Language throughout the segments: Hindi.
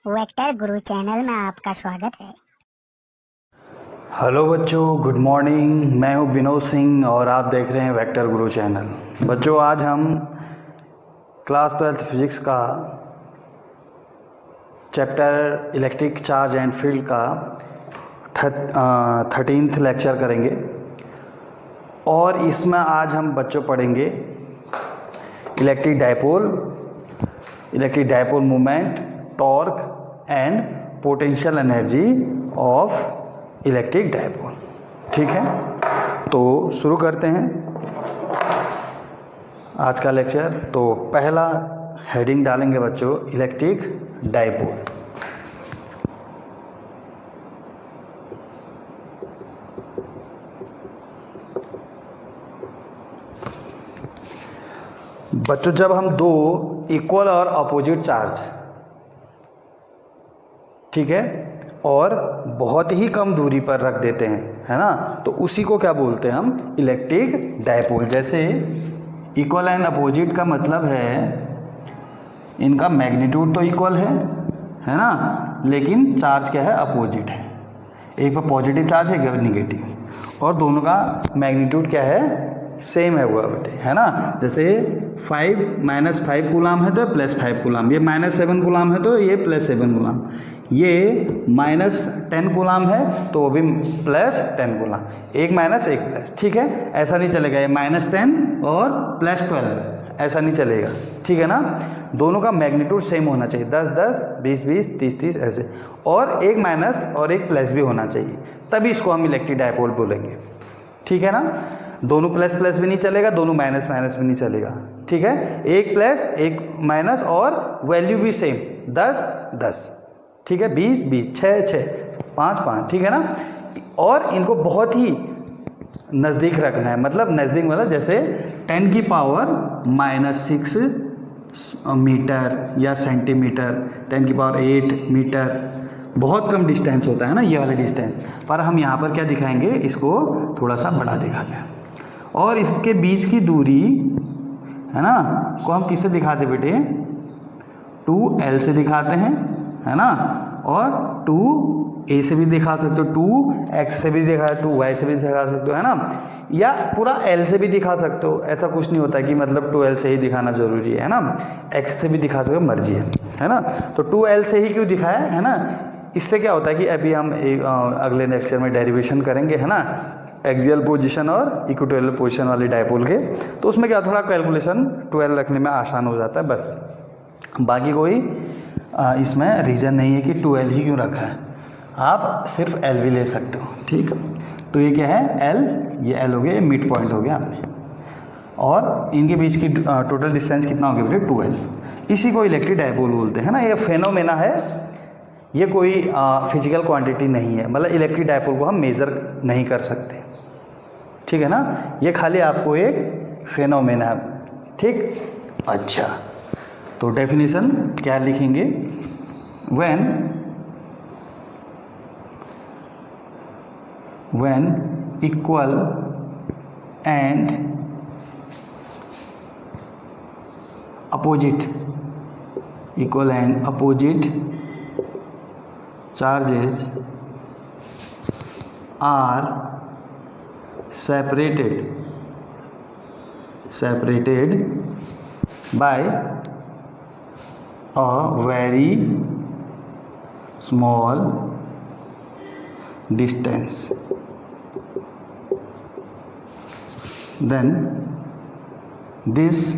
वेक्टर गुरु चैनल में आपका स्वागत है। हेलो बच्चों, गुड मॉर्निंग। मैं हूं विनोद सिंह और आप देख रहे हैं वेक्टर गुरु चैनल। बच्चों, आज हम क्लास 12th फिजिक्स का chapter electric charge and field का 13th लेक्चर करेंगे और इसमें आज हम बच्चों पढ़ेंगे electric dipole movement, torque and potential energy of electric dipole. ठीक है, तो शुरू करते हैं आज का लेक्चर। तो पहला हेडिंग डालेंगे बच्चों, इलेक्ट्रिक डायपोल। बच्चों, जब हम दो इक्वल और अपोजिट चार्ज, ठीक है, और बहुत ही कम दूरी पर रख देते हैं, है ना, तो उसी को क्या बोलते हैं हम, इलेक्ट्रिक डायपोल। जैसे इक्वल एंड अपोजिट का मतलब है इनका मैग्नीट्यूड तो इक्वल है ना, लेकिन चार्ज क्या है, अपोजिट है। एक पर पॉजिटिव चार्ज है, एक पर निगेटिव, और दोनों का मैग्नीट्यूड क्या है, सेम है हुआ बेटे, है ना। जैसे 5 कूलाम है तो +5 कूलाम, ये -7 कूलाम है तो ये +7 कूलाम, ये -10 कूलाम है तो वो भी +10 कूलाम, एक माइनस एक प्लस। ठीक है, ऐसा नहीं चलेगा, ये -10 और +12 ऐसा नहीं चलेगा। ठीक है ना, दोनों का मैग्नीट्यूड सेम होना चाहिए, 10 10, 20 20, 30 30 ऐसे, और एक माइनस और एक प्लस भी होना चाहिए, तभी इसको हम इलेक्ट्रिक डायपोल बोलेंगे। ठीक है ना, दोनों प्लस प्लस भी नहीं चलेगा, दोनों माइनस माइनस भी नहीं चलेगा। ठीक है, एक प्लस एक माइनस और वैल्यू भी सेम, 10 10, ठीक है, 20 20, 6 6, 5 5, ठीक है ना। और इनको बहुत ही नज़दीक रखना है, मतलब नज़दीक मतलब जैसे 10 की पावर -6 मीटर या सेंटीमीटर, 10 की पावर 8 मीटर, बहुत कम डिस्टेंस होता है ना ये वाले डिस्टेंस, पर हम यहाँ पर क्या दिखाएंगे, इसको थोड़ा सा बड़ा दिखाते हैं। और इसके बीच की दूरी, है ना, को हम किससे दिखाते बेटे, 2L से दिखाते हैं, है ना, और 2A से भी दिखा सकते हो, 2X से भी दिखा, 2Y से भी दिखा सकते हो, है ना, या पूरा L से भी दिखा सकते हो। ऐसा कुछ नहीं होता कि मतलब 2L से ही दिखाना जरूरी है ना, X से भी दिखा सकते हो, मर्जी है ना। तो 2L से ही क्यों दिखाया, है ना, इससे क्या होता है कि अभी हम अगले लेक्चर में डेरिवेशन करेंगे, है ना, एक्सियल पोजीशन और इक्वेटोरियल पोजीशन वाली डायपोल के, तो उसमें क्या थोड़ा कैलकुलेशन 12 रखने में आसान हो जाता है, बस। बाकी कोई इसमें रीज़न नहीं है कि 2L ही क्यों रखा है, आप सिर्फ L भी ले सकते हो। ठीक, तो ये क्या है, L, ये L हो गया, ये मिड पॉइंट हो गया हमने, और इनके बीच की टोटल डिस्टेंस कितना हो गया बेटे, 2L। इसी को इलेक्ट्रिक डायपोल बोलते हैं ना। ये फेनोमेना है, ये कोई फिजिकल क्वांटिटी नहीं है, मतलब इलेक्ट्रिक डायपोल को हम मेज़र नहीं कर सकते। ठीक है ना, ये खाली आपको एक फेनोमेना है। ठीक, अच्छा, तो डेफिनेशन क्या लिखेंगे, when equal and opposite charges are separated by a very small distance, then this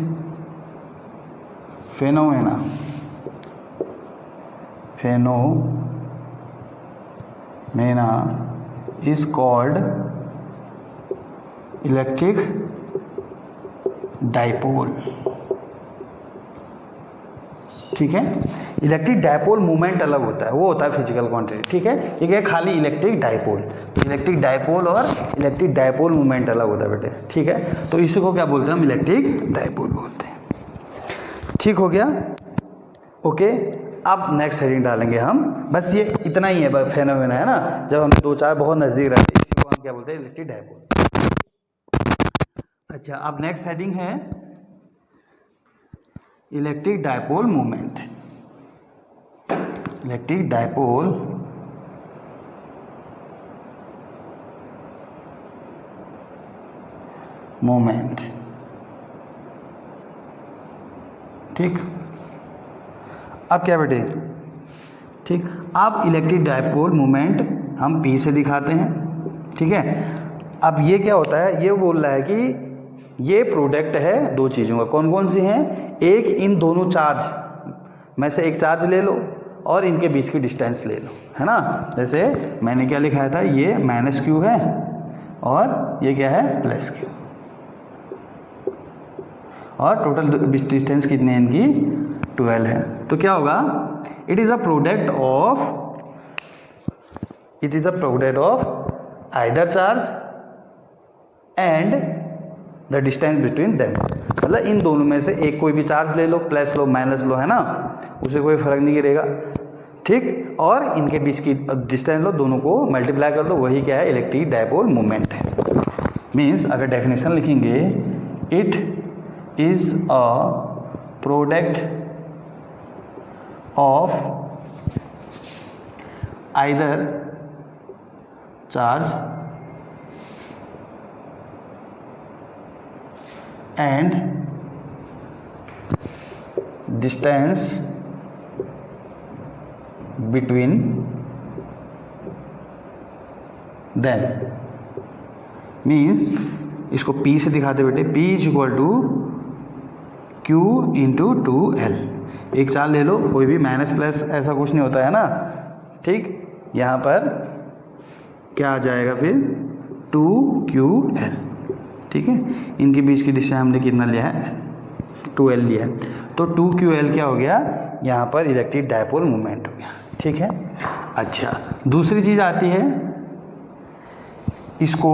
phenomena is called electric dipole. ठीक है, इलेक्ट्रिक डायपोल मूवमेंट अलग होता है, वो होता है फिजिकल क्वांटिटी। ठीक है, ये है खाली इलेक्ट्रिक डायपोल, तो इलेक्ट्रिक डायपोल और इलेक्ट्रिक डायपोल मूवमेंट अलग होता है बेटे। ठीक है, तो इसी को क्या बोलते हैं हम, इलेक्ट्रिक डायपोल बोलते हैं। ठीक हो गया, ओके। अब नेक्स्ट हेडिंग डालेंगे हम, बस ये इतना ही है, फेनोमेना है ना, जब हम दो चार बहुत नज़दीक रहते हैं, इसी को हम क्या बोलते हैं, इलेक्ट्रिक डायपोल। अच्छा, अब नेक्स्ट हेडिंग है electric dipole movement. Electric dipole moment. ठीक, अब क्या बेटे, ठीक, अब इलेक्ट्रिक डायपोल मोमेंट हम P से दिखाते हैं। ठीक है, अब ये क्या होता है, ये बोल रहा है कि ये प्रोडक्ट है दो चीज़ों का। कौन कौन सी हैं? एक, इन दोनों चार्ज में से एक चार्ज ले लो और इनके बीच की डिस्टेंस ले लो, है ना। जैसे मैंने क्या लिखाया था, ये -q है और ये क्या है, +q, और टोटल डिस्टेंस कितनी है इनकी, 12 है। तो क्या होगा, it is a product of either charge and the distance between them. मतलब इन दोनों में से एक कोई भी चार्ज ले लो, प्लस लो माइनस लो, है ना, उसे कोई फर्क नहीं गिरेगा। ठीक, और इनके बीच की डिस्टेंस लो, दोनों को मल्टीप्लाई कर दो, वही क्या है, इलेक्ट्रिक डायपोल मोमेंट है। मीन्स अगर डेफिनेशन लिखेंगे, it is a product of either charge and distance between them। Means इसको P से दिखाते बेटे, P = Q × 2L। एक चार्ज ले लो, कोई भी माइनस प्लस ऐसा कुछ नहीं होता है ना। ठीक, यहाँ पर क्या आ जाएगा फिर, 2QL। ठीक है, इनके बीच की डिस्टेंस हमने कितना लिया है, 2L लिया है। तो 2QL क्या हो गया, यहाँ पर इलेक्ट्रिक डायपोल मोमेंट हो गया। ठीक है, अच्छा, दूसरी चीज़ आती है, इसको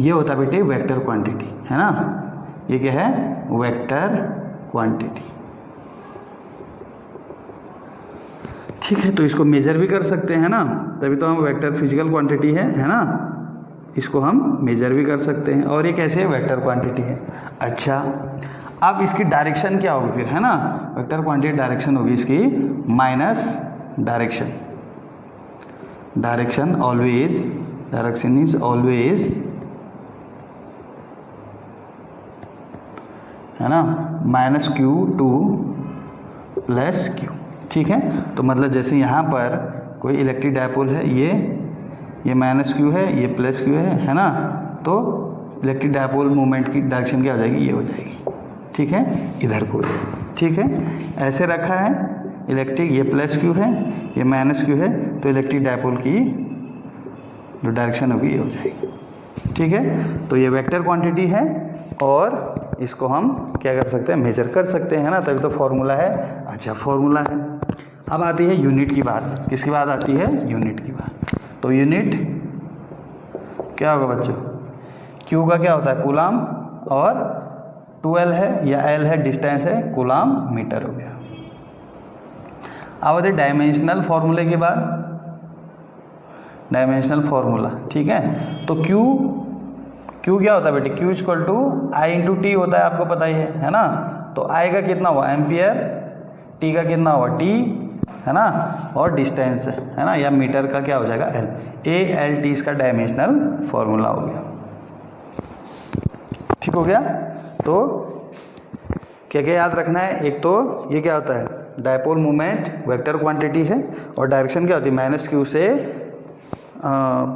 ये होता है बेटे वेक्टर क्वांटिटी, है ना। ये क्या है, वेक्टर क्वांटिटी। ठीक है, तो इसको मेजर भी कर सकते हैं ना, तभी तो हम वेक्टर फिजिकल क्वांटिटी है ना, इसको हम मेजर भी कर सकते हैं। और ये कैसे वेक्टर क्वांटिटी है। अच्छा, अब इसकी डायरेक्शन क्या होगी फिर, है ना, वेक्टर क्वांटिटी डायरेक्शन होगी इसकी minus direction. Direction is always, है ना, -q to +q। ठीक है, तो मतलब जैसे यहाँ पर कोई इलेक्ट्रिक डायपोल है, ये -q है, ये +q है ना, तो इलेक्ट्रिक डायपोल मोमेंट की डायरेक्शन क्या हो जाएगी, ये हो जाएगी। ठीक है, इधर को, ठीक है, ऐसे रखा है इलेक्ट्रिक, ये +q है, ये -q है, तो इलेक्ट्रिक डायपोल की जो डायरेक्शन होगी ये हो जाएगी। ठीक है, तो ये वेक्टर क्वांटिटी है और इसको हम क्या कर सकते हैं, मेजर कर सकते हैं, ना, तभी तो फॉर्मूला है। अच्छा, फॉर्मूला है। अब आती है यूनिट की बात। किसकी बात आती है, यूनिट की बात। तो यूनिट क्या होगा बच्चों, Q का क्या होता है, कूलाम, और 2L है या L है, डिस्टेंस है, कूलाम मीटर हो गया। अब आते डायमेंशनल फॉर्मूले के बाद, डायमेंशनल फॉर्मूला। ठीक है, तो Q क्या होता है बेटे, Q = I × T होता है, आपको पता ही है ना। तो I का कितना हुआ, एम्पियर, T का कितना हुआ, T, है ना, और डिस्टेंस है ना, या मीटर का क्या हो जाएगा, L। ALT इसका डायमेंशनल फॉर्मूला हो गया। ठीक हो गया। तो क्या क्या याद रखना है, एक तो ये क्या होता है, डायपोल मोमेंट वेक्टर क्वांटिटी है, और डायरेक्शन क्या होती है, -q से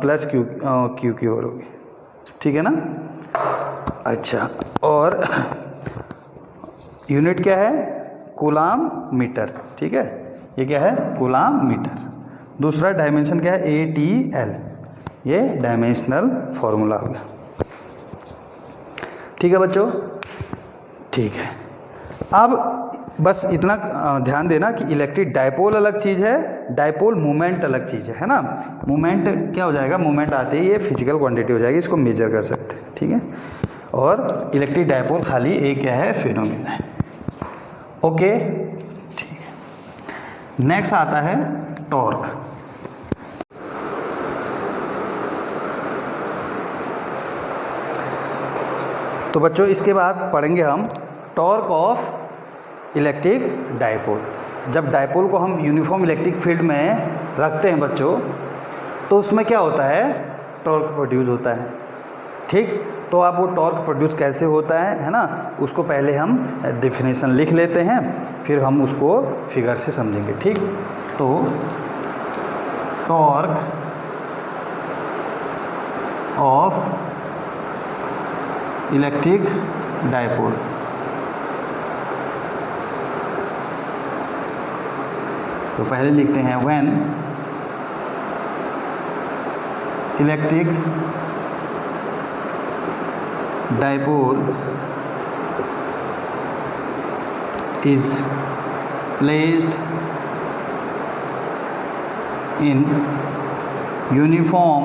+q की ओर होगी। ठीक है ना। अच्छा, और यूनिट क्या है, कूलाम मीटर। ठीक है, ये क्या है, कूलाम मीटर। दूसरा डायमेंशन क्या है, ATL, ये डायमेंशनल फॉर्मूला हो गया। ठीक है बच्चों, ठीक है। अब बस इतना ध्यान देना कि इलेक्ट्रिक डायपोल अलग चीज़ है, डायपोल मोमेंट अलग चीज़ है ना। मोमेंट क्या हो जाएगा, मोमेंट आते ही ये फिजिकल क्वांटिटी हो जाएगी, इसको मेजर कर सकते हैं। ठीक है, और इलेक्ट्रिक डायपोल खाली एक क्या है, फिनोमेना है। ओके, ठीक है। नेक्स्ट आता है टॉर्क। तो बच्चों इसके बाद पढ़ेंगे हम टॉर्क ऑफ इलेक्ट्रिक डायपोल। जब डायपोल को हम यूनिफॉर्म इलेक्ट्रिक फील्ड में रखते हैं बच्चों, तो उसमें क्या होता है, टॉर्क प्रोड्यूस होता है। ठीक, तो अब वो टॉर्क प्रोड्यूस कैसे होता है ना, उसको पहले हम डेफिनेशन लिख लेते हैं, फिर हम उसको फिगर से समझेंगे। ठीक, तो टॉर्क ऑफ इलेक्ट्रिक डायपोल, तो पहले लिखते हैं when electric dipole is placed in uniform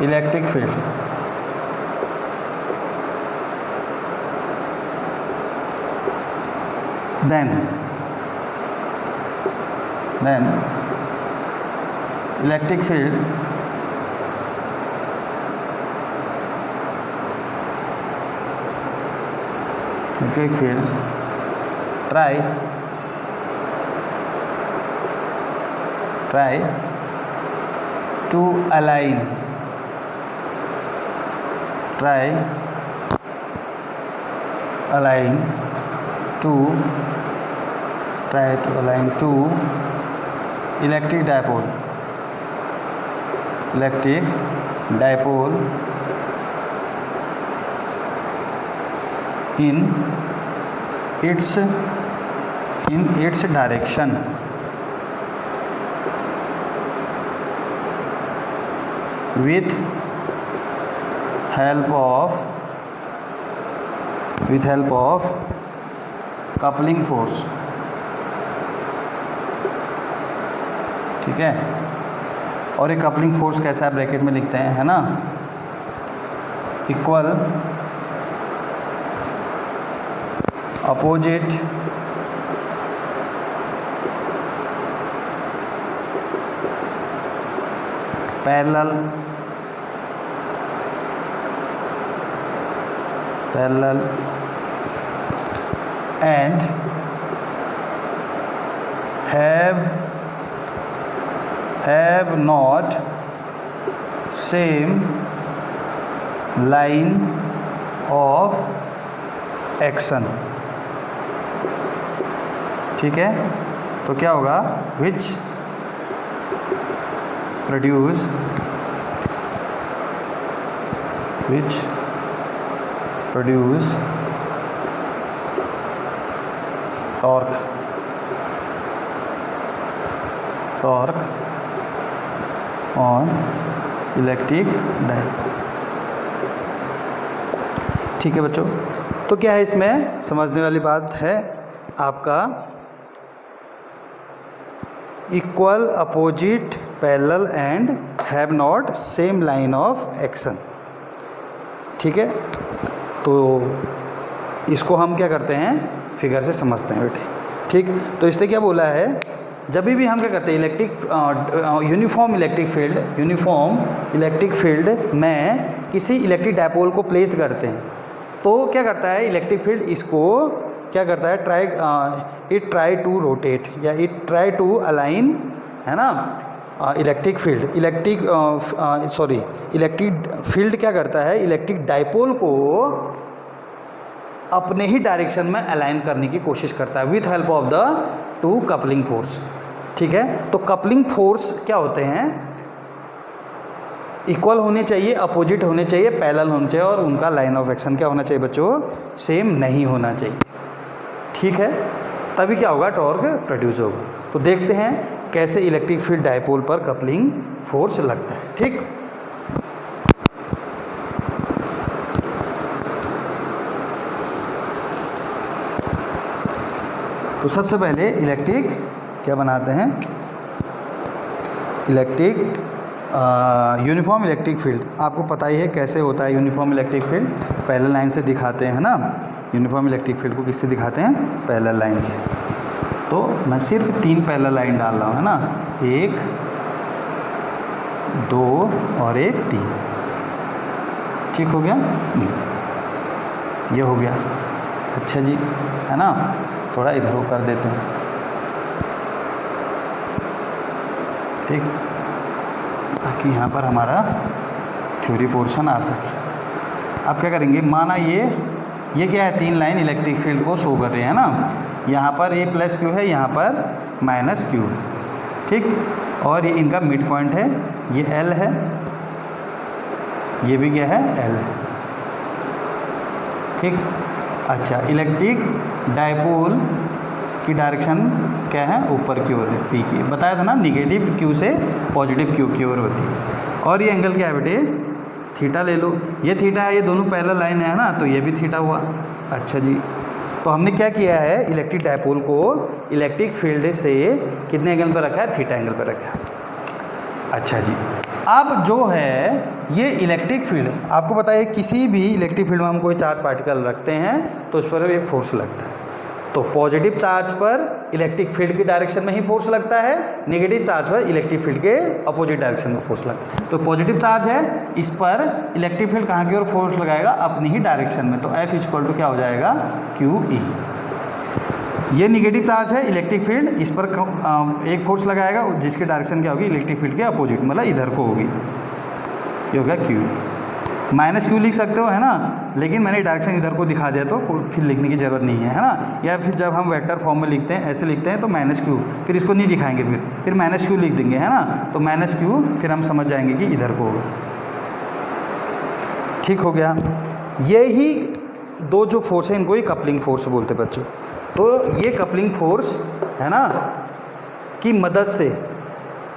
electric field, then electric field try to align to electric dipole in its direction with help of coupling force। ठीक है, और ये कपलिंग फोर्स कैसा है, ब्रैकेट में लिखते हैं, है ना, equal opposite parallel and have not same line of action। ठीक है, तो क्या होगा, which produce torque on electric dipole. ठीक है बच्चों, तो क्या है इसमें समझने वाली बात है आपका, equal opposite parallel and have not same line of action. ठीक है, तो इसको हम क्या करते हैं, फिगर से समझते हैं बेटे। ठीक, तो इसने क्या बोला है, जब भी हम क्या करते हैं, यूनिफॉर्म इलेक्ट्रिक फील्ड में किसी इलेक्ट्रिक डायपोल को प्लेस्ड करते हैं, तो क्या करता है इलेक्ट्रिक फील्ड, इसको क्या करता है, इट ट्राई टू रोटेट या इट ट्राई टू अलाइन, है ना, इलेक्ट्रिक फील्ड क्या करता है, इलेक्ट्रिक डायपोल को अपने ही डायरेक्शन में अलाइन करने की कोशिश करता है with help of the two coupling force. ठीक है, तो कपलिंग फोर्स क्या होते हैं, इक्वल होने चाहिए, अपोजिट होने चाहिए, पैरेलल होने चाहिए, और उनका लाइन ऑफ एक्शन क्या होना चाहिए बच्चों, सेम नहीं होना चाहिए। ठीक है, तभी क्या होगा, टॉर्क प्रोड्यूस होगा। तो देखते हैं कैसे इलेक्ट्रिक फील्ड डायपोल पर कपलिंग फोर्स लगता है। ठीक, तो सबसे पहले इलेक्ट्रिक क्या बनाते हैं, यूनिफॉर्म इलेक्ट्रिक फील्ड। आपको पता ही है कैसे होता है uniform electric field, parallel line से दिखाते हैं ना, यूनिफॉर्म इलेक्ट्रिक फील्ड को किससे दिखाते हैं, पैरेलल लाइन से। तो मैं सिर्फ 3 पैरेलल लाइन डाल रहा हूँ, है ना, 1 2 और 1 3। ठीक हो गया। ये हो गया। अच्छा जी, है ना, थोड़ा इधर को कर देते हैं, ठीक, ताकि यहाँ पर हमारा थ्योरी पोर्शन आ सके। अब क्या करेंगे, माना ये क्या है, 3 लाइन इलेक्ट्रिक फील्ड को शो कर रहे हैं ना, यहाँ पर A प्लस क्यू है, यहाँ पर माइनस क्यू है, ठीक, और ये इनका मिड पॉइंट है, ये L है, ये भी क्या है, L है, ठीक। अच्छा, इलेक्ट्रिक डायपोल की डायरेक्शन क्या है, ऊपर की ओर है, P की, बताया था ना, निगेटिव Q से पॉजिटिव Q की ओर होती है। और ये एंगल क्या है बेटे, थीटा ले लो, ये थीटा है, ये दोनों पैरेलल लाइन है ना, तो ये भी थीटा हुआ। अच्छा जी, तो हमने क्या किया है, इलेक्ट्रिक डायपोल को इलेक्ट्रिक फील्ड से कितने एंगल पर रखा है, थीटा एंगल पर रखा है। अच्छा जी, अब जो है ये इलेक्ट्रिक फील्ड, आपको पता है किसी भी इलेक्ट्रिक फील्ड में हम कोई चार्ज पार्टिकल रखते हैं तो उस पर एक फोर्स लगता है। तो पॉजिटिव चार्ज पर इलेक्ट्रिक फील्ड की डायरेक्शन में ही फोर्स लगता है, नेगेटिव चार्ज पर इलेक्ट्रिक फील्ड के अपोजिट डायरेक्शन में फोर्स लगता है। तो पॉजिटिव चार्ज है, इस पर इलेक्ट्रिक फील्ड कहाँ की ओर फोर्स लगाएगा, अपनी ही डायरेक्शन में, तो F इक्वल टू क्या हो जाएगा, QE। ये निगेटिव चार्ज है, इलेक्ट्रिक फील्ड इस पर एक फोर्स लगाएगा जिसकी डायरेक्शन क्या होगी, इलेक्ट्रिक फील्ड के अपोजिट, मतलब इधर को होगी, ये होगा QE। माइनस क्यू लिख सकते हो, है ना, लेकिन मैंने डायरेक्शन इधर को दिखा दिया तो फिर लिखने की ज़रूरत नहीं है ना। या फिर जब हम वेक्टर फॉर्म में लिखते हैं, ऐसे लिखते हैं तो माइनस क्यू, फिर इसको नहीं दिखाएंगे, फिर माइनस क्यू लिख देंगे, है ना, तो माइनस क्यू फिर हम समझ जाएंगे कि इधर को होगा, ठीक हो गया। ये ही दो जो फोर्स है इनको ही कपलिंग फोर्स बोलते हैं बच्चों। तो ये कपलिंग फोर्स है ना की मदद से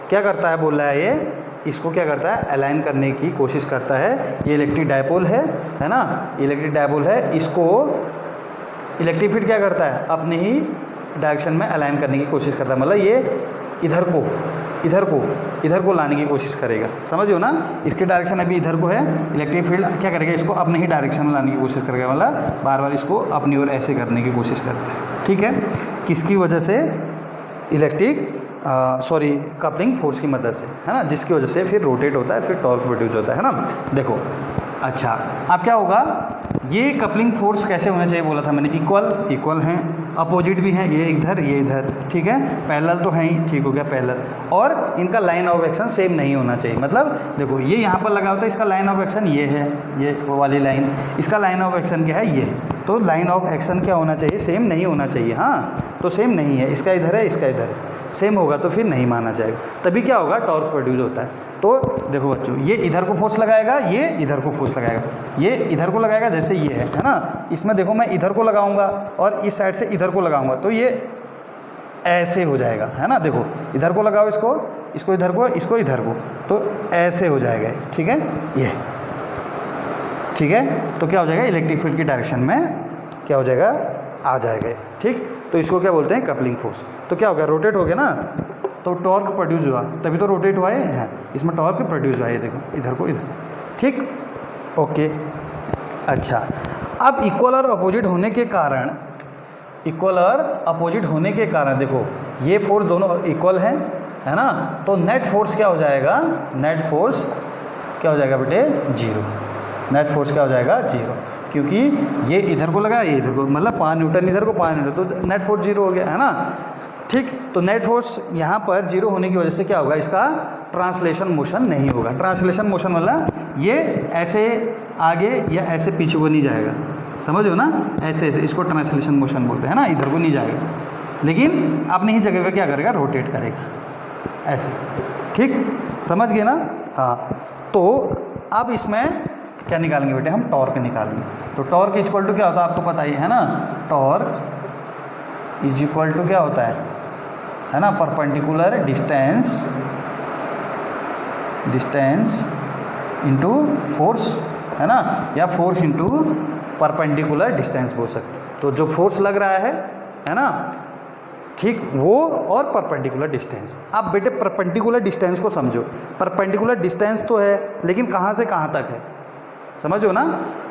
क्या करता है, बोल रहा है ये, इसको क्या करता है, अलाइन करने की कोशिश करता है। ये इलेक्ट्रिक डायपोल है ना, इलेक्ट्रिक डायपोल है, इसको इलेक्ट्रिक फील्ड क्या करता है, अपने ही डायरेक्शन में अलाइन करने की कोशिश करता है, मतलब ये इधर को लाने की कोशिश करेगा, समझो ना, इसकी डायरेक्शन अभी इधर को है, इलेक्ट्रिक फील्ड क्या करेगा, इसको अपने ही डायरेक्शन में लाने की कोशिश करेगा, मतलब बार बार इसको अपनी ओर ऐसे करने की कोशिश करता है, ठीक है, किसकी वजह से, कपलिंग फोर्स की मदद से, है ना, जिसकी वजह से फिर रोटेट होता है, फिर टॉर्क प्रोड्यूस होता है ना। देखो, अच्छा, अब क्या होगा, ये कपलिंग फोर्स कैसे होना चाहिए बोला था मैंने, इक्वल हैं, अपोजिट भी हैं, ये इधर, ठीक है, पैरेलल तो है ही, ठीक हो गया, पैरेलल, और इनका लाइन ऑफ एक्शन सेम नहीं होना चाहिए। मतलब देखो, ये यहाँ पर लगा होता है, इसका लाइन ऑफ एक्शन ये है, ये वो वाली लाइन, इसका लाइन ऑफ एक्शन क्या है, ये, तो लाइन ऑफ एक्शन क्या होना चाहिए, सेम नहीं होना चाहिए, हाँ, तो सेम नहीं है, इसका इधर है, इसका इधर है, सेम होगा तो फिर नहीं माना जाएगा, तभी क्या होगा, टॉर्क प्रोड्यूस होता है। तो देखो बच्चों, ये इधर को फोर्स लगाएगा, ये इधर को फोर्स लगाएगा, ये इधर को लगाएगा, जैसे ये है ना, इसमें देखो मैं इधर को लगाऊंगा और इस साइड से इधर को लगाऊंगा, तो ये ऐसे हो जाएगा, है ना, देखो इधर को लगाओ, इसको इधर को, इसको इधर को, तो ऐसे हो जाएगा, ठीक है, ये ठीक है, तो क्या हो जाएगा, इलेक्ट्रिक फील्ड की डायरेक्शन में क्या हो जाएगा, आ जाएगा, ठीक। तो इसको क्या बोलते हैं, कपलिंग फोर्स। तो क्या हो गया, रोटेट हो गया ना, तो टॉर्क प्रोड्यूस हुआ, तभी तो रोटेट हुआ है, इसमें टॉर्क प्रोड्यूस हुआ है, देखो इधर को इधर, ठीक, ओके। अच्छा, अब इक्वल और अपोजिट होने के कारण देखो, ये फोर्स दोनों इक्वल हैं, है ना, तो नेट फोर्स क्या हो जाएगा, नेट फोर्स क्या हो जाएगा बेटे, 0, नेट फोर्स क्या हो जाएगा, 0, क्योंकि ये इधर को लगा, ये इधर को, मतलब 5 न्यूटन इधर को, 5 न्यूटन, तो नेट फोर्स 0 हो गया, है ना, ठीक। तो नेट फोर्स यहाँ पर 0 होने की वजह से क्या होगा, इसका ट्रांसलेशन मोशन नहीं होगा। ट्रांसलेशन मोशन मतलब ये ऐसे आगे या ऐसे पीछे को नहीं जाएगा, समझो ना, ऐसे, इसको ट्रांसलेशन मोशन बोलते हैं ना, इधर को नहीं जाएगा, लेकिन अपनी ही जगह पे क्या करेगा, रोटेट करेगा, ऐसे, ठीक, समझ गए ना, हाँ। तो अब इसमें क्या निकालेंगे बेटे, हम टॉर्क निकालेंगे। तो टॉर्क इक्वल टू क्या होता है, आपको पता ही है ना, टॉर्क इज इक्वल टू क्या होता है ना, परपेंडिकुलर डिस्टेंस इनटू फोर्स, है ना, या फोर्स इनटू परपेंडिकुलर डिस्टेंस बोल सकते। तो जो फोर्स लग रहा है ना, ठीक, वो और परपेंडिकुलर डिस्टेंस। अब बेटे परपेंडिकुलर डिस्टेंस को समझो, परपेंडिकुलर डिस्टेंस तो है, लेकिन कहाँ से कहाँ तक है, समझो ना,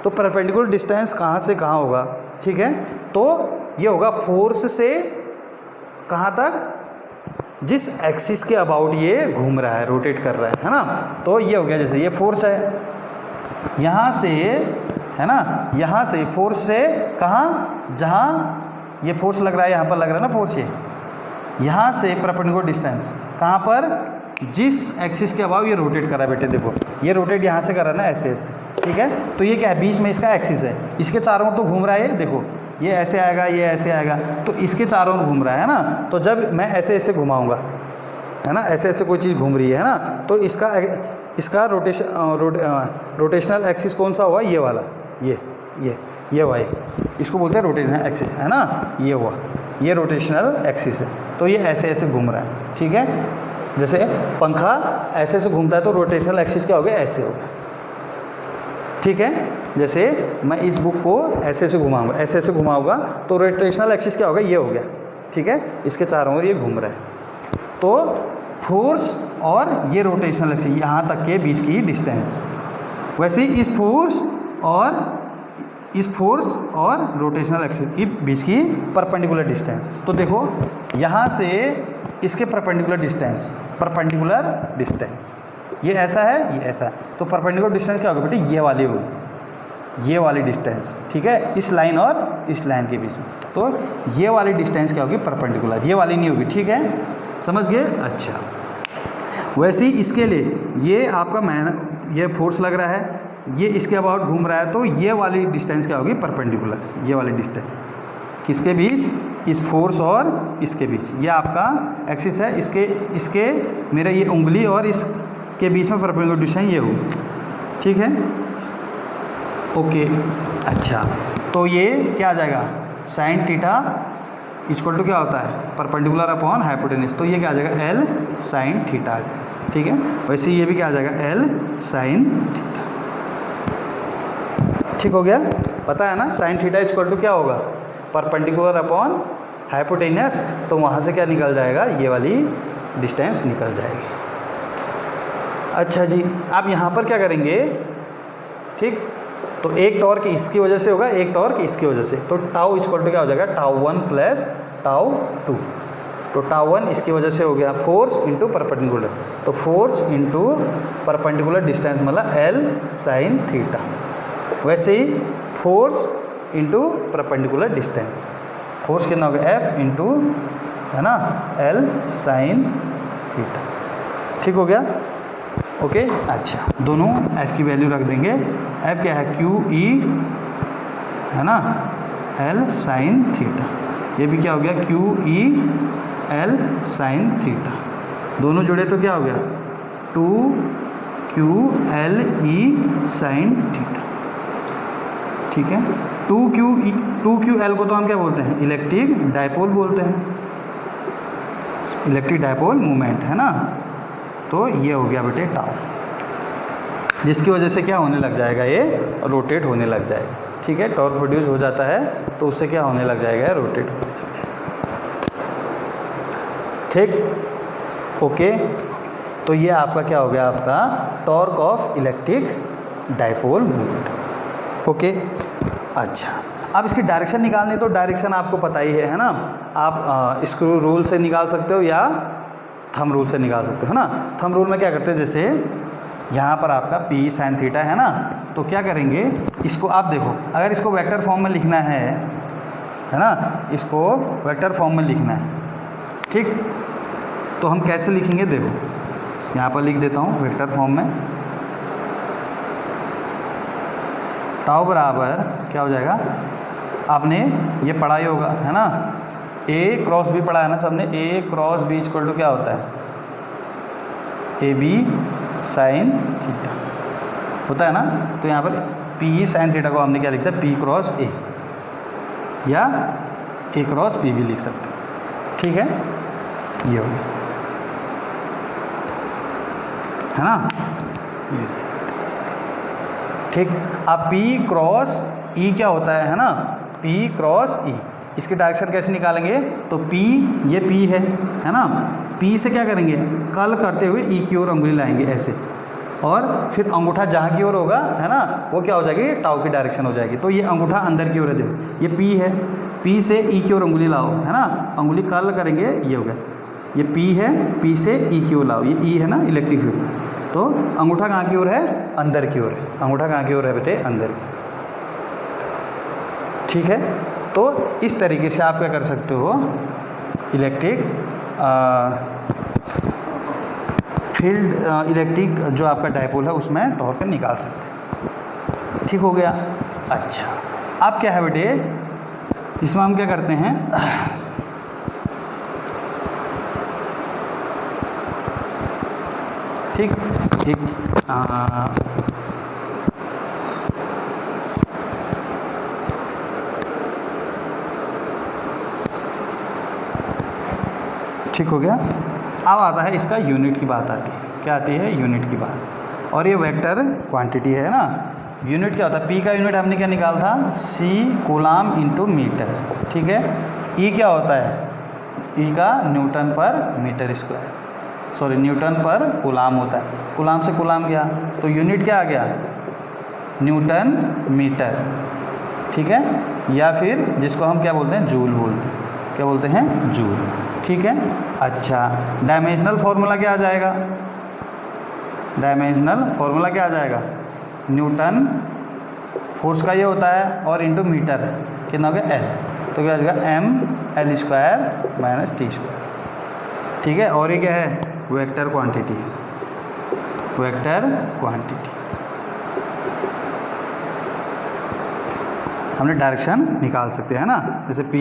तो परपेंडिकुलर डिस्टेंस कहाँ से कहाँ होगा, ठीक है, तो ये होगा फोर्स से कहाँ तक, जिस एक्सिस के अबाउट ये घूम रहा है, रोटेट कर रहा है ना, तो ये हो गया, जैसे ये फोर्स है, यहाँ से है ना, यहाँ से फोर्स से कहाँ, जहाँ ये फोर्स लग रहा है, यहाँ पर लग रहा है ना फोर्स, ये यहाँ से परपेंडिकुलर डिस्टेंस कहाँ पर, जिस एक्सिस के अबाव ये रोटेट कर रहा है बेटे, देखो ये रोटेट यहाँ से कर रहा है ना, ऐसे ऐसे, ठीक है। तो ये क्या है, बीच में इसका एक्सिस है, इसके चारों ओर तो घूम रहा है, ये देखो ये ऐसे आएगा, ये ऐसे आएगा, तो इसके चारों ओर घूम रहा है ना। तो जब मैं ऐसे ऐसे घुमाऊंगा, है ना, ऐसे ऐसे कोई चीज़ घूम रही है ना, तो इसका रोटेशनल एक्सिस कौन सा हुआ, ये वाला, ये वाई, इसको बोलते हैं रोटेशनल एक्सिस, है ना, ये हुआ, ये रोटेशनल एक्सिस है। तो ये ऐसे ऐसे घूम रहा है, ठीक है। जैसे पंखा ऐसे ऐसे घूमता है तो रोटेशनल एक्सिस क्या हो गया, ऐसे हो गया, ठीक है। जैसे मैं इस बुक को ऐसे ऐसे घुमाऊंगा, ऐसे ऐसे घुमाऊंगा तो रोटेशनल एक्सिस क्या होगा, ये हो गया, ठीक है। इसके चारों ओर ये घूम रहा है। तो फोर्स और ये रोटेशनल एक्सिस यहाँ तक के बीच की डिस्टेंस, वैसे ही इस फोर्स और रोटेशनल एक्सिस की बीच की परपेंडिकुलर डिस्टेंस। तो देखो यहाँ से इसके परपेंडिकुलर डिस्टेंस ये ऐसा है, ये ऐसा है, तो परपेंडिकुलर डिस्टेंस क्या होगा बेटे, ये वाली होगी, ये वाली डिस्टेंस, ठीक है, इस लाइन और इस लाइन के बीच में। तो ये वाली डिस्टेंस क्या होगी, परपेंडिकुलर, ये वाली नहीं होगी, ठीक है, समझ गए। अच्छा, वैसे ही इसके लिए ये आपका ये फोर्स लग रहा है, ये इसके अबाउट घूम रहा है, तो ये वाली डिस्टेंस क्या होगी, परपेंडिकुलर, ये वाली डिस्टेंस किसके बीच, इस फोर्स और इसके बीच, ये आपका एक्सिस है, इसके मेरा ये उंगली और इसके बीच में परपेंडिकुलर डिस्टेंस ये होगी, ठीक है, ओके। अच्छा, तो ये क्या आ जाएगा, साइन थीटा इक्वल टू क्या होता है, परपेंडिकुलर अपॉन हाइपोटेन्यूज, तो ये क्या आ जाएगा, एल साइन थीटा आ जाएगा, ठीक है। वैसे ये भी क्या आ जाएगा, एल साइन थीटा, ठीक हो गया। पता है ना, साइन थीटा इक्वल टू क्या होगा, परपेंडिकुलर अपॉन हाइपोटेन्यूज, तो वहाँ से क्या निकल जाएगा, ये वाली डिस्टेंस निकल जाएगी। अच्छा जी, आप यहाँ पर क्या करेंगे, ठीक, तो एक टॉर्क इसकी वजह से होगा, एक टॉर्क इसकी वजह से, तो टाउ इक्वल टू क्या हो जाएगा, टाउ 1 प्लस टाउ 2, तो टाउ 1 इसकी वजह से हो गया फोर्स इंटू परपेंडिकुलर, तो फोर्स इंटू परपेंडिकुलर डिस्टेंस मतलब एल साइन थीटा। वैसे ही force into perpendicular distance, force कितना होगा, एफ इंटू, है ना, एल साइन थीटा, ठीक हो गया, ओके। अच्छा, दोनों एफ की वैल्यू रख देंगे, एफ क्या है, क्यू ई, है ना, एल साइन थीटा, ये भी क्या हो गया, Q E L sine theta, दोनों जुड़े तो क्या हो गया, 2 QL E साइन थीटा, ठीक है। 2QL को तो हम क्या बोलते हैं, इलेक्ट्रिक डायपोल बोलते हैं, इलेक्ट्रिक डायपोल मूवमेंट, है ना। तो ये हो गया बेटे टाउ, जिसकी वजह से क्या होने लग जाएगा, ये रोटेट होने लग जाएगा, ठीक है। टॉर्क प्रोड्यूस हो जाता है तो उससे क्या होने लग जाएगा, रोटेट होने लग जाएगा, ठीक, ओके। तो ये आपका क्या हो गया, आपका torque of electric dipole movement, okay. अच्छा, अब इसकी डायरेक्शन निकालनी, तो डायरेक्शन आपको पता ही है ना, आप स्क्रू रूल से निकाल सकते हो या थंब रूल से निकाल सकते हो, है ना। थंब रूल में क्या करते हैं, जैसे यहाँ पर आपका P साइन थीटा है ना, तो क्या करेंगे, इसको आप देखो, अगर इसको वेक्टर फॉर्म में लिखना है ना, इसको वेक्टर फॉर्म में लिखना है, ठीक, तो हम कैसे लिखेंगे, देखो यहाँ पर लिख देता हूँ वेक्टर फॉर्म में, टाउ बराबर क्या हो जाएगा, आपने ये पढ़ा ही होगा, है ना, A क्रॉस B पढ़ा है ना सबने, A cross B equal to क्या होता है, AB साइन थीटा होता है ना। तो यहाँ पर P साइन थीटा को हमने क्या लिखता है, P क्रॉस A या A क्रॉस P भी लिख सकते हैं, ठीक है, ये हो गया, है ना, ये ठीक। अब P क्रॉस E क्या होता है ना, P क्रॉस E, इसकी डायरेक्शन कैसे निकालेंगे, तो P, ये P है ना, P से क्या करेंगे, कर्ल करते हुए E की ओर उंगली लाएंगे ऐसे, और फिर अंगूठा जहाँ की ओर होगा, है ना, वो क्या हो जाएगी, टाउ की डायरेक्शन हो जाएगी। तो ये अंगूठा अंदर की ओर है, देखो ये P है, P से E की ओर उंगली लाओ, है ना, उंगली कर्ल करेंगे, ये हो गया, ये P है, P से E की ओर लाओ, ये E है ना, इलेक्ट्रिक फील्ड, तो अंगूठा कहाँ की ओर है, अंदर की ओर है, अंगूठा कहाँ की ओर है बेटे, अंदर की, ठीक है। तो इस तरीके से आप क्या कर सकते हो, इलेक्ट्रिक फील्ड इलेक्ट्रिक जो आपका डायपोल है उसमें टॉर्क निकाल सकते हैं। ठीक हो गया। अच्छा, अब क्या है बेटे, इसमें हम क्या करते हैं, ठीक, एक ठीक हो गया। अब आता है इसका यूनिट की बात आती है। क्या आती है? यूनिट की बात। और ये वेक्टर क्वांटिटी है ना। यूनिट क्या होता है? पी का यूनिट हमने क्या निकाला था? सी कूलाम इंटू मीटर। ठीक है। ई क्या होता है? ई का न्यूटन पर मीटर स्क्वायर, सॉरी न्यूटन पर कूलाम होता है। कूलाम से कूलाम गया तो यूनिट क्या आ गया? Newton metre. ठीक है। या फिर जिसको हम क्या बोलते हैं? जूल बोलते हैं। क्या बोलते हैं? जूल। ठीक है। अच्छा, डायमेंशनल फॉर्मूला क्या आ जाएगा? डायमेंशनल फॉर्मूला क्या आ जाएगा? न्यूटन फोर्स का ये होता है और इंटू मीटर कितना हो गया? एल। तो क्या आ जाएगा? M L square minus T square. ठीक है। और ये क्या है? वेक्टर क्वांटिटी है। Vector quantity. हमने डायरेक्शन निकाल सकते हैं ना, जैसे P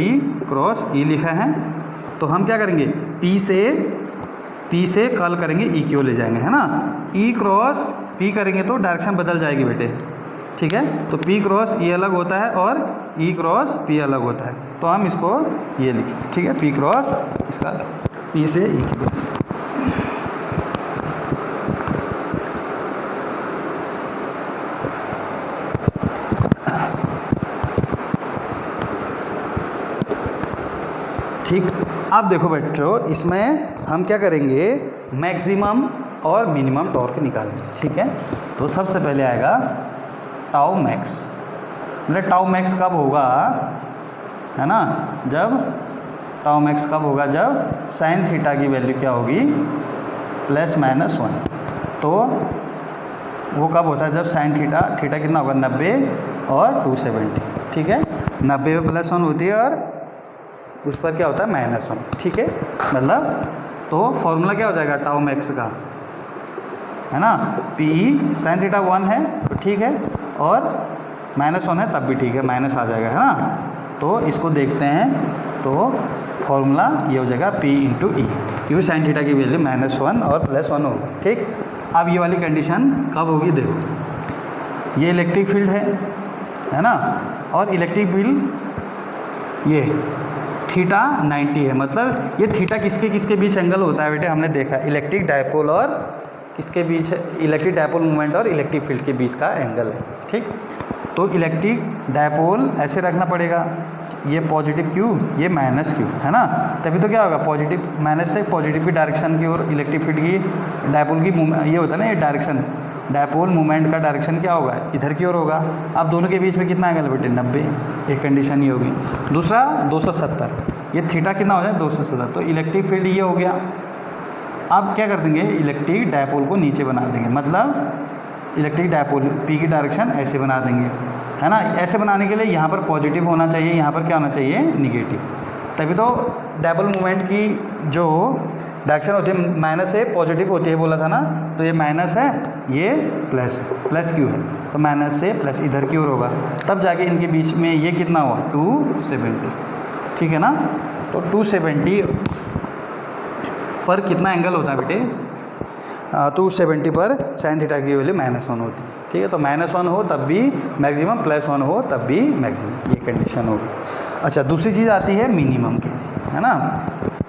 क्रॉस E लिखा है तो हम क्या करेंगे? P से कल करेंगे, E क्यों ले जाएंगे, है ना। E क्रॉस P करेंगे तो डायरेक्शन बदल जाएगी बेटे। ठीक है। तो P क्रॉस E अलग होता है और E क्रॉस P अलग होता है, तो हम इसको ये लिखेंगे। ठीक है। P क्रॉस इसका P से E क्यों। ठीक। अब देखो बच्चों, इसमें हम क्या करेंगे? मैक्सिमम और मिनिमम टॉर्क निकालेंगे। ठीक है। तो सबसे पहले आएगा टाउ मैक्स। मतलब टाउ मैक्स कब होगा, है ना, जब टाउ मैक्स कब होगा? जब साइन थीटा की वैल्यू क्या होगी? ±1। तो वो कब होता है? जब साइन थीटा कितना होगा? 90 और 270। ठीक है। 90 पे +1 होती है और उस पर क्या होता है? -1। ठीक है। मतलब तो फॉर्मूला क्या हो जाएगा टाउ मैक्स का, है ना? P साइन थीटा 1 है तो ठीक है, और -1 है तब भी ठीक है, माइनस आ जाएगा, है ना। तो इसको देखते हैं तो फॉर्मूला ये हो जाएगा P इंटू ई, क्योंकि साइन थीटा की वैल्यू -1 और +1 होगी। ठीक। अब ये वाली कंडीशन कब होगी? देखो, ये इलेक्ट्रिक फील्ड है ना, और इलेक्ट्रिक फील्ड ये थीटा 90 है। मतलब ये थीटा किसके बीच एंगल होता है बेटे? हमने देखा इलेक्ट्रिक डायपोल और किसके बीच? इलेक्ट्रिक डायपोल मूवमेंट और इलेक्ट्रिक फील्ड के बीच का एंगल है। ठीक। तो इलेक्ट्रिक डायपोल ऐसे रखना पड़ेगा, ये पॉजिटिव क्यू, ये माइनस क्यू, है ना। तभी तो क्या होगा? पॉजिटिव माइनस से पॉजिटिव की डायरेक्शन की ओर इलेक्ट्रिक फील्ड की डायपोल की ये होता है ना, ये डायरेक्शन, डायपोल मूवमेंट का डायरेक्शन क्या होगा? इधर की ओर होगा। अब दोनों के बीच में कितना एंगल बेटे? 90। एक कंडीशन ये होगी। दूसरा 270, ये थीटा कितना हो जाए? 270। तो इलेक्ट्रिक फील्ड ये हो गया। अब क्या कर देंगे? इलेक्ट्रिक डायपोल को नीचे बना देंगे, मतलब इलेक्ट्रिक डायपोल P की डायरेक्शन ऐसे बना देंगे, है ना। ऐसे बनाने के लिए यहाँ पर पॉजिटिव होना चाहिए, यहाँ पर क्या होना चाहिए? निगेटिव। तभी तो डायपोल मूवमेंट की जो डायरेक्शन होती है माइनस से पॉजिटिव होती है, बोला था ना। तो ये माइनस है, ये प्लस क्यू है, तो माइनस से प्लस इधर की ओर होगा, तब जाके इनके बीच में ये कितना हुआ? 270। ठीक है ना। तो 270 पर कितना एंगल होता है बेटे? 270 पर साइन थीटा की वैल्यू -1 होती है। ठीक है। तो -1 हो तब भी मैक्सिमम, +1 हो तब भी मैक्सिमम, ये कंडीशन होगी। अच्छा, दूसरी चीज़ आती है मिनिमम के लिए, है ना।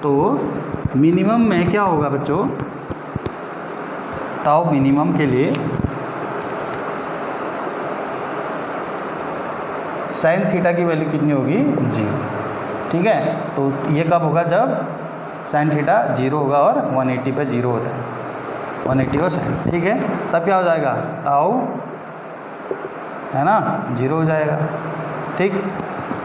तो मिनिमम में क्या होगा बच्चों? टाउ मिनिमम के लिए साइन थीटा की वैल्यू कितनी होगी? 0। ठीक है। तो ये कब होगा? जब साइन थीटा 0 होगा और 180 पे 0 होता है, 180 का साइन। ठीक है। तब क्या हो जाएगा? टाउ, है ना, 0 हो जाएगा। ठीक।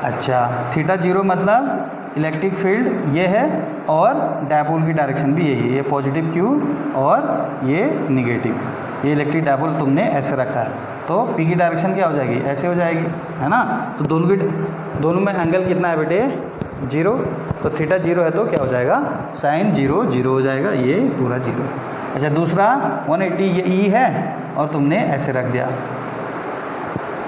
अच्छा, थीटा 0 मतलब इलेक्ट्रिक फील्ड ये है और डायपोल की डायरेक्शन भी यही है, ये पॉजिटिव क्यू और ये निगेटिव। ये इलेक्ट्रिक डायपोल तुमने ऐसे रखा है, तो P की डायरेक्शन क्या हो जाएगी? ऐसे हो जाएगी, है ना। तो दोनों की दोनों में एंगल कितना है बेटे 0, तो थीटा 0 है तो क्या हो जाएगा साइन 0 0 हो जाएगा, ये पूरा 0 है। अच्छा दूसरा 180 ये ई है और तुमने ऐसे रख दिया,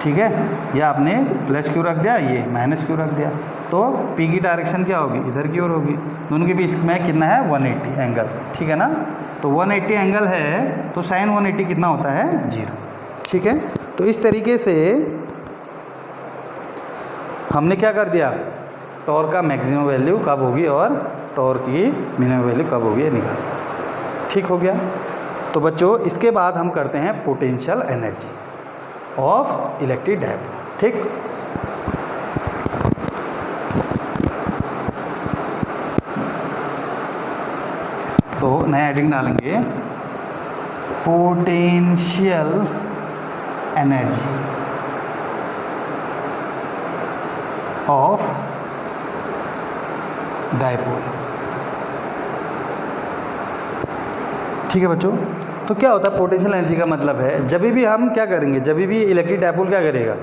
ठीक है, या आपने प्लस क्यू रख दिया, ये माइनस क्यू रख दिया, तो पी की डायरेक्शन क्या होगी इधर की ओर होगी। दोनों के बीच में कितना है 180 एंगल, ठीक है ना। तो 180 एंगल है तो साइन 180 कितना होता है 0, ठीक है। तो इस तरीके से हमने क्या कर दिया, टॉर्क का मैक्सिमम वैल्यू कब होगी और टॉर्क की मिनिमम वैल्यू कब होगी ये निकाल दिया, ठीक हो गया। तो बच्चों इसके बाद हम करते हैं potential energy of electric dipole, ठीक। तो नया हेडिंग डालेंगे पोटेंशियल एनर्जी ऑफ डायपोल, ठीक है बच्चों। तो क्या होता है पोटेंशियल एनर्जी का मतलब है जब भी हम क्या करेंगे, जब भी इलेक्ट्रिक डायपोल क्या करेगा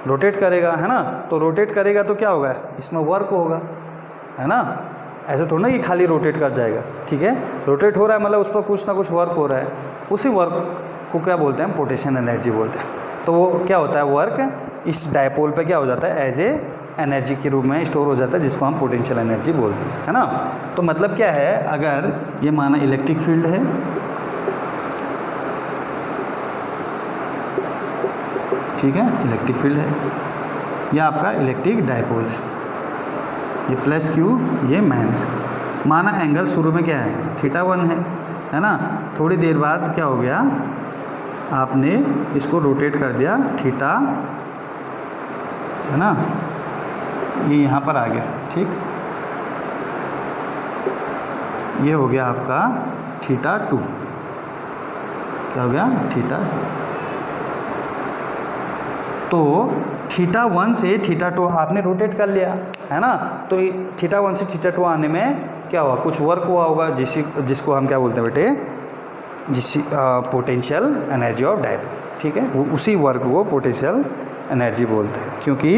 रोटेट करेगा, है ना। तो रोटेट करेगा तो क्या होगा, इसमें वर्क होगा, है ना। ऐसे थोड़ा ना कि खाली रोटेट कर जाएगा, ठीक है। रोटेट हो रहा है मतलब उस पर कुछ ना कुछ वर्क हो रहा है, उसी वर्क को क्या बोलते हैं पोटेंशियल एनर्जी बोलते हैं। तो वो क्या होता है वर्क इस डायपोल पे क्या हो जाता है एज ए एनर्जी के रूप में स्टोर हो जाता है, जिसको हम पोटेंशियल एनर्जी बोलते हैं, है ना। तो मतलब क्या है, अगर ये माना इलेक्ट्रिक फील्ड है, ठीक है, इलेक्ट्रिक फील्ड है, यह आपका इलेक्ट्रिक डायपोल है, ये प्लस क्यू ये माइनस क्यू। माना एंगल शुरू में क्या है थीटा 1 है ना। थोड़ी देर बाद क्या हो गया, आपने इसको रोटेट कर दिया थीटा, है ना, ये यहाँ पर आ गया, ठीक। ये हो गया आपका थीटा 2, क्या हो गया थीटा 2। तो थीटा 1 से थीटा 2 आपने रोटेट कर लिया, है ना। तो थीटा 1 से थीटा 2 आने में क्या हुआ, कुछ वर्क हुआ होगा जिसको हम क्या बोलते हैं बेटे पोटेंशियल एनर्जी ऑफ डायपोल, ठीक है। वो उसी वर्क को पोटेंशियल एनर्जी बोलते हैं, क्योंकि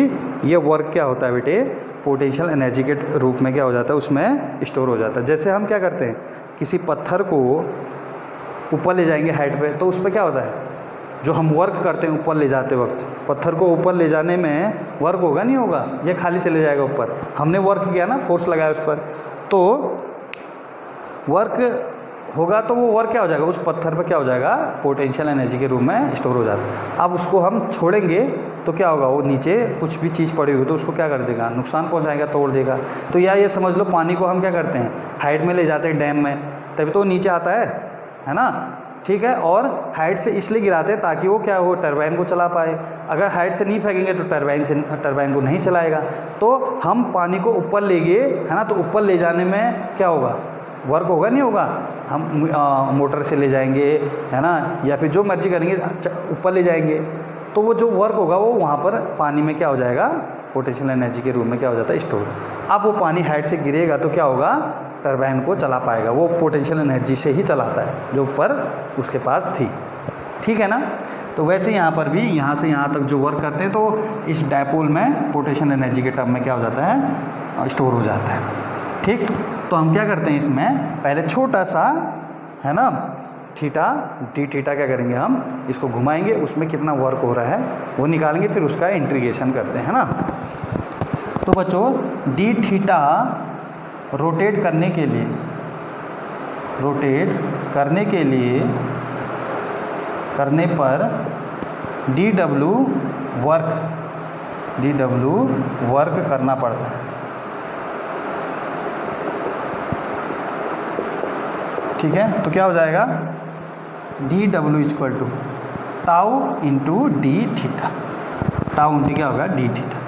ये वर्क क्या होता है बेटे पोटेंशियल एनर्जी के रूप में क्या हो जाता है उसमें स्टोर हो जाता है। जैसे हम क्या करते हैं किसी पत्थर को ऊपर ले जाएंगे हाइट पे, तो उस पर क्या होता है जो हम वर्क करते हैं ऊपर ले जाते वक्त, पत्थर को ऊपर ले जाने में वर्क होगा नहीं होगा, ये खाली चले जाएगा ऊपर, हमने वर्क किया ना, फोर्स लगाया उस पर, तो वर्क होगा तो वो वर्क क्या हो जाएगा उस पत्थर पर क्या हो जाएगा पोटेंशियल एनर्जी के रूप में स्टोर हो जाता है। अब उसको हम छोड़ेंगे तो क्या होगा, वो नीचे कुछ भी चीज़ पड़ी हुई तो उसको क्या कर देगा नुकसान पहुंचाएगा, तोड़ देगा। तो या ये समझ लो पानी को हम क्या करते हैं हाइट में ले जाते हैं डैम में, तभी तो वो नीचे आता है ना, ठीक है। और हाइट से इसलिए गिराते हैं ताकि वो क्या हो टरबाइन को चला पाए। अगर हाइट से नहीं फेंकेंगे तो टरबाइन को नहीं चलाएगा। तो हम पानी को ऊपर ले गए, है ना, तो ऊपर ले जाने में क्या होगा वर्क होगा नहीं होगा, हम मोटर से ले जाएंगे, है ना, या फिर जो मर्जी करेंगे ऊपर ले जाएंगे, तो वो जो वर्क होगा वो वहाँ पर पानी में क्या हो जाएगा पोटेंशियल एनर्जी के रूप में क्या हो जाता है स्टोर। अब वो पानी हाइट से गिरेगा तो क्या होगा टरबाइन को चला पाएगा, वो पोटेंशियल एनर्जी से ही चलाता है जो ऊपर उसके पास थी, ठीक है ना। तो वैसे यहाँ पर भी यहाँ से यहाँ तक जो वर्क करते हैं तो इस डायपोल में पोटेंशियल एनर्जी के टर्म में क्या हो जाता है स्टोर हो जाता है, ठीक। तो हम क्या करते हैं इसमें पहले छोटा सा, है ना, थीटा डी थीटा क्या करेंगे हम इसको घुमाएंगे, उसमें कितना वर्क हो रहा है वो निकालेंगे, फिर उसका इंटीग्रेशन करते हैं, है ना। तो बच्चों डी थीटा रोटेट करने के लिए करने पर डी डब्ल्यू वर्क करना पड़ता है, ठीक है। तो क्या हो जाएगा D W equal to tau into D theta, tau into क्या होगा डी थीटा,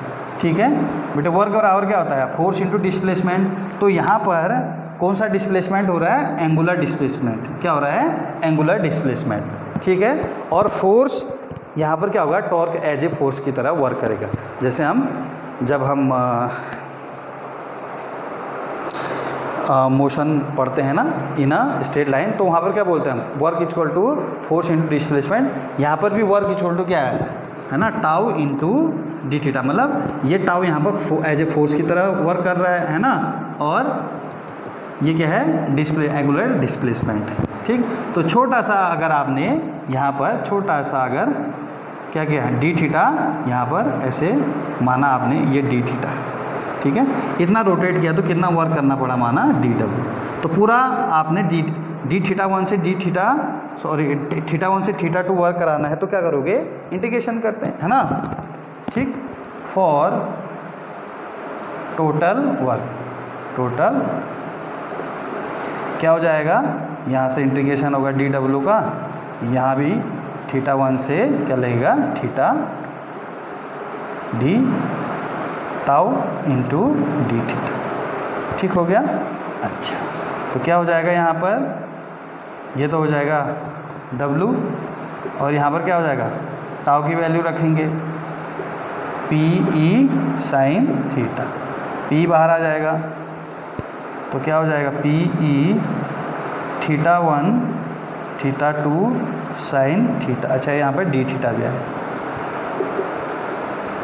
ठीक है बेटे। वर्क और आवर क्या होता है फोर्स इंटू डिस्प्लेसमेंट। तो यहाँ पर कौन सा डिस्प्लेसमेंट हो रहा है एंगुलर डिस्प्लेसमेंट, क्या हो रहा है एंगुलर डिस्प्लेसमेंट, ठीक है। और फोर्स यहाँ पर क्या होगा टॉर्क एज ए फोर्स की तरह वर्क करेगा। जैसे जब हम मोशन पढ़ते हैं ना इन अ स्ट्रेट लाइन, तो वहाँ पर क्या बोलते हैं हम work equal to force into displacement. यहाँ पर भी वर्क इक्वल टू क्या है ना टाउ इंटू डी थीटा, मतलब ये टाउ यहाँ पर एज ए फोर्स की तरह वर्क कर रहा है ना, और ये क्या है, एंगुलर डिस्प्लेसमेंट है। ठीक, तो छोटा सा अगर आपने यहाँ पर छोटा सा अगर क्या किया है, डी थीटा यहाँ पर ऐसे माना आपने, ये डी थीटा है। ठीक है, इतना रोटेट किया तो कितना वर्क करना पड़ा, माना डी डब्ल्यू। तो पूरा आपने डी थीटा 1 से डी थीटा थीटा 1 से थीटा 2 वर्क कराना है, तो क्या करोगे, इंटीग्रेशन करते हैं, है ना। ठीक, फॉर टोटल वर्क क्या हो जाएगा, यहाँ से इंटीग्रेशन होगा डी डब्ल्यू का, यहाँ भी थीटा 1 से क्या लगेगा, theta D tau into D theta. ठीक हो गया। अच्छा, तो क्या हो जाएगा यहाँ पर, ये तो हो जाएगा W, और यहाँ पर क्या हो जाएगा, टाउ की वैल्यू रखेंगे P E sine theta, P बाहर आ जाएगा, तो क्या हो जाएगा P E theta 1 theta 2 sine theta. अच्छा, यहाँ पर डी थीटा भी आया।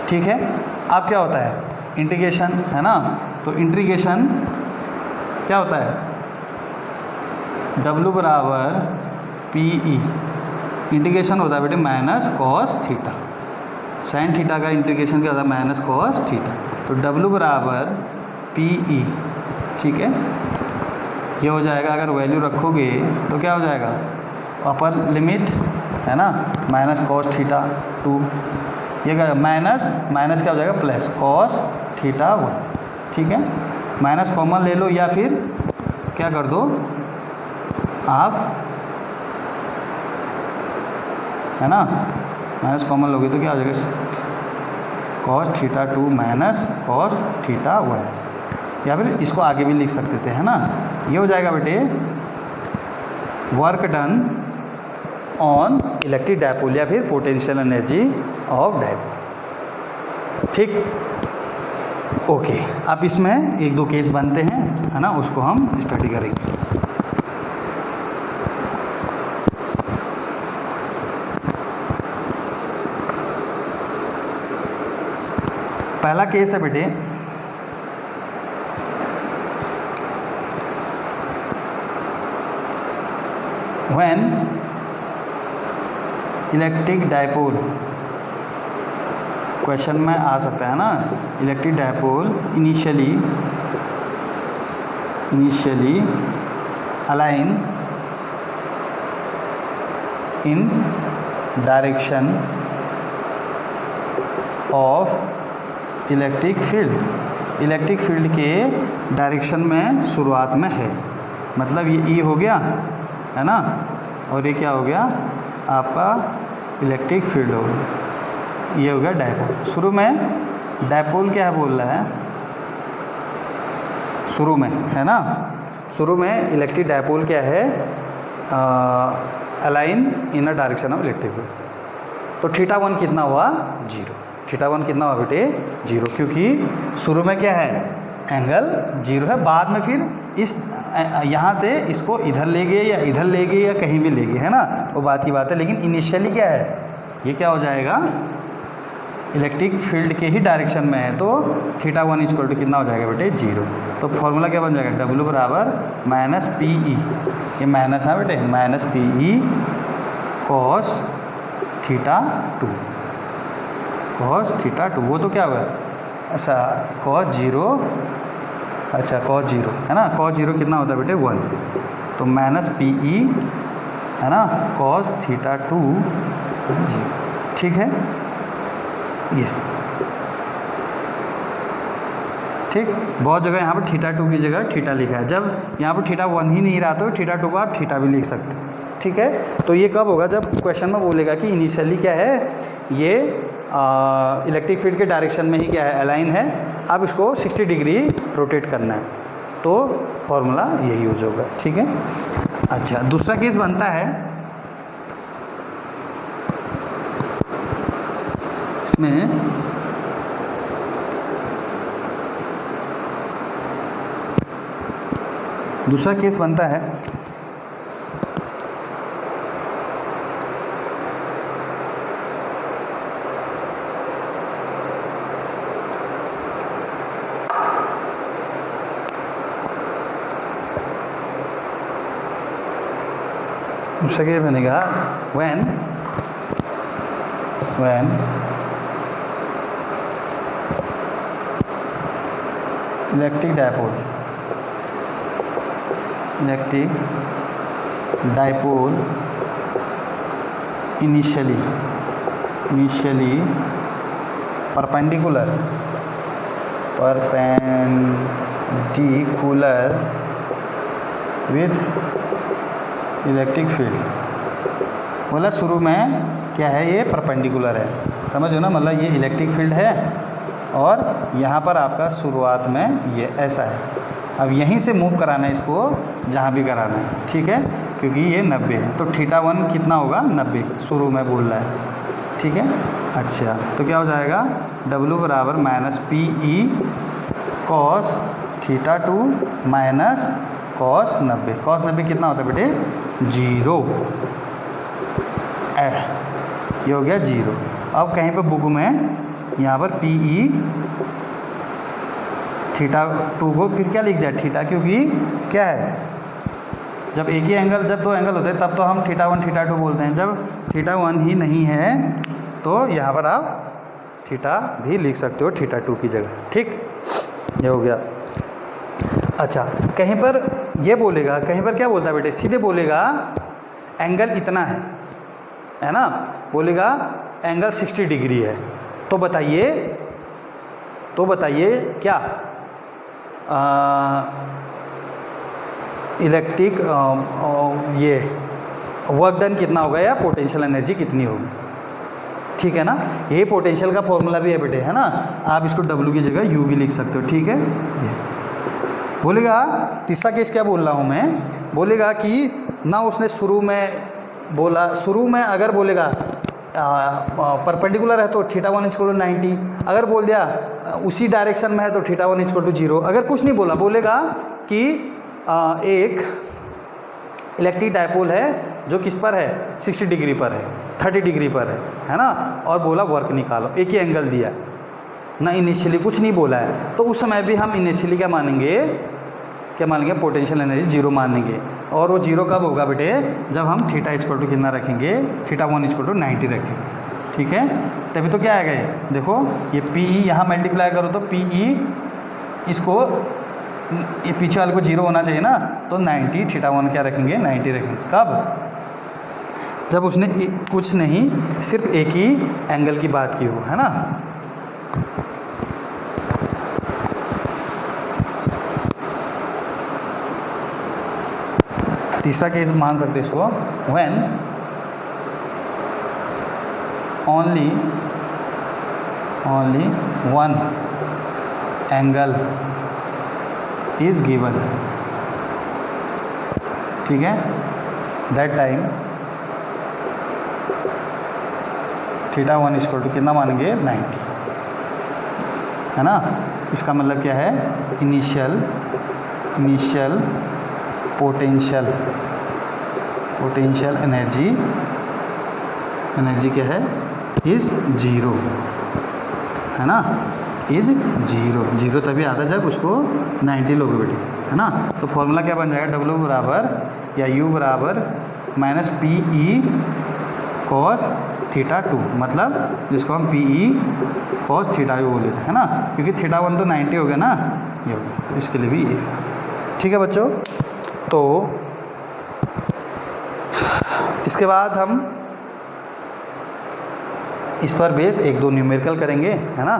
ठीक है, अब क्या होता है, इंटीग्रेशन, है ना। तो इंटीग्रेशन क्या होता है, W बराबर पी ई, इंटीग्रेशन होता है बेटे minus cos theta, sine theta का इंटीग्रेशन क्या होता है, माइनस कॉस थीटा। तो W बराबर पी ई, ठीक है, ये हो जाएगा, अगर वैल्यू रखोगे तो क्या हो जाएगा, अपर लिमिट, है ना, माइनस कॉस थीटा 2, ये क्या माइनस क्या हो जाएगा, प्लस कॉस थीटा 1। ठीक है, माइनस कॉमन ले लो, या फिर क्या कर दो आप, है ना, माइनस कॉमन लोगे तो क्या हो जाएगा, cos theta 2 minus cos theta 1, या फिर इसको आगे भी लिख सकते थे, है ना। ये हो जाएगा बेटे work done on electric dipole, या फिर पोटेंशियल एनर्जी ऑफ डायपोल। ठीक, ओके, अब इसमें एक दो केस बनते हैं, है ना, उसको हम स्टडी करेंगे। पहला केस है बेटे, व्हेन इलेक्ट्रिक डायपोल, क्वेश्चन में आ सकता है ना, electric dipole initially align in direction of electric field के डायरेक्शन में शुरुआत में है, मतलब ये ई हो गया, है ना, और ये क्या हो गया आपका इलेक्ट्रिक फील्ड हो गया, ये हो गया डायपोल। शुरू में डायपोल क्या है बोल रहा है, शुरू में, है ना, शुरू में इलेक्ट्रिक डायपोल क्या है, align in a direction of electric field. तो थीटा 1 कितना हुआ, 0। थीटा 1 कितना हुआ बेटे, 0, क्योंकि शुरू में क्या है, एंगल 0 है, बाद में फिर इस यहाँ से इसको इधर ले गए या इधर ले गए या कहीं भी ले गए, है ना, वो बात की बात है, लेकिन इनिशियली क्या है, ये क्या हो जाएगा, इलेक्ट्रिक फील्ड के ही डायरेक्शन में है, तो थीटा 1 इक्वल टू कितना हो जाएगा बेटे, 0। तो फॉर्मूला क्या बन जाएगा, W बराबर माइनस पी ई, ये माइनस है बेटे, minus P E cos theta 2, cos theta 2, वो तो क्या हुआ, अच्छा कॉस 0, अच्छा कॉस 0, है ना, कॉस 0 कितना होता है बेटे, 1, तो माइनस पी ई, है ना, कॉस थीटा 2 0। ठीक है, ये ठीक, बहुत जगह यहाँ पर थीटा 2 की जगह थीटा लिखा है, जब यहाँ पर थीटा 1 ही नहीं रहा तो थीटा 2 को आप थीटा भी लिख सकते हैं। ठीक है, तो ये कब होगा, जब क्वेश्चन में बोलेगा कि इनिशियली क्या है, ये इलेक्ट्रिक फील्ड के डायरेक्शन में ही क्या है, अलाइन है, अब इसको 60 डिग्री रोटेट करना है, तो फॉर्मूला यही यूज होगा। ठीक है, अच्छा दूसरा केस बनता है, इसमें दूसरा केस बनता है, दूसरा केस बनेगा when electric dipole initially perpendicular with electric field. बोला शुरू में क्या है, ये परपेंडिकुलर है, समझो ना, मतलब ये इलेक्ट्रिक फील्ड है और यहाँ पर आपका शुरुआत में ये ऐसा है। अब यहीं से मूव कराना है इसको जहाँ भी कराना है, ठीक है, क्योंकि ये 90 है तो θ1 कितना होगा 90, शुरू में बोल रहा है, ठीक है। अच्छा तो क्या हो जाएगा, W बराबर minus P E cos θ2 minus cos 90। Cos 90 कितना होता है बेटे 0, ये हो गया 0। अब कहीं पर बुक में यहाँ पर पी ई θ2 को फिर क्या लिख दिया θ, क्योंकि क्या है, जब एक ही एंगल, जब दो एंगल होते हैं तब तो हम θ1 θ2 बोलते हैं, जब θ1 ही नहीं है तो यहाँ पर आप θ भी लिख सकते हो θ2 की जगह, ठीक, ये हो गया। अच्छा कहीं पर ये बोलेगा, कहीं पर क्या बोलता है बेटे, सीधे बोलेगा एंगल इतना है ना, बोलेगा एंगल 60 डिग्री है, तो बताइए क्या इलेक्ट्रिक ये वर्क डन कितना होगा या पोटेंशियल एनर्जी कितनी होगी, ठीक है ना। यही पोटेंशियल का फॉर्मूला भी है बेटे, है ना, आप इसको W की जगह U भी लिख सकते हो, ठीक है। ये बोलेगा तीसरा केस क्या बोल रहा हूँ मैं, बोलेगा कि ना उसने शुरू में बोला, शुरू में अगर बोलेगा परपेंडिकुलर है तो θ1 इक्वल टू 90, अगर बोल दिया उसी डायरेक्शन में है तो θ1 इक्वल टू 0, अगर कुछ नहीं बोला, बोलेगा कि एक इलेक्ट्रिक डायपोल है जो किस पर है 60 डिग्री पर है, 30 डिग्री पर है ना, और बोला वर्क निकालो, एक ही एंगल दिया ना, इनिशियली कुछ नहीं बोला है, तो उस समय भी हम इनिशियली क्या मानेंगे, पोटेंशियल एनर्जी 0 मानेंगे। और वो 0 कब होगा बेटे, जब हम θ इक्वल टू कितना रखेंगे, θ1 इक्वल टू 90 रखेंगे, ठीक है। तभी तो क्या आएगा, ये देखो ये पी ई यहाँ मल्टीप्लाई करो तो पी ई इसको, ये पीछे वाले को 0 होना चाहिए ना, तो 90, θ1 क्या रखेंगे 90 रखेंगे, कब, जब उसने कुछ नहीं सिर्फ एक ही एंगल की बात की हो, है ना। तीसरा केस मान सकते इसको, when only one angle is given, ठीक है, दैट टाइम θ1 इक्वल टू कितना मानेंगे 90, है ना। इसका मतलब क्या है, इनिशियल पोटेंशियल एनर्जी क्या है, इज़ 0, है ना, इज़ 0 तभी आता जब उसको 90 लोगे बेटे, है ना। तो फॉर्मूला क्या बन जाएगा, W बराबर या U बराबर माइनस पी ई कॉस θ2, मतलब जिसको हम पी ई कॉस θ भी बोल लेते हैं ना, क्योंकि θ1 तो 90 हो गया ना, ये हो गया, तो इसके लिए भी ये, ठीक है बच्चों। तो इसके बाद हम इस पर बेस 1-2 न्यूमेरिकल करेंगे, है ना,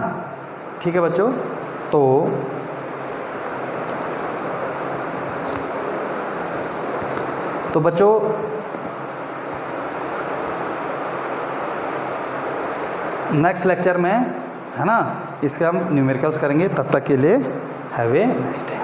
ठीक है बच्चों। तो बच्चों नेक्स्ट लेक्चर में, है ना, इसके हम न्यूमेरिकल्स करेंगे, तब तक के लिए हैव ए नाइस डे।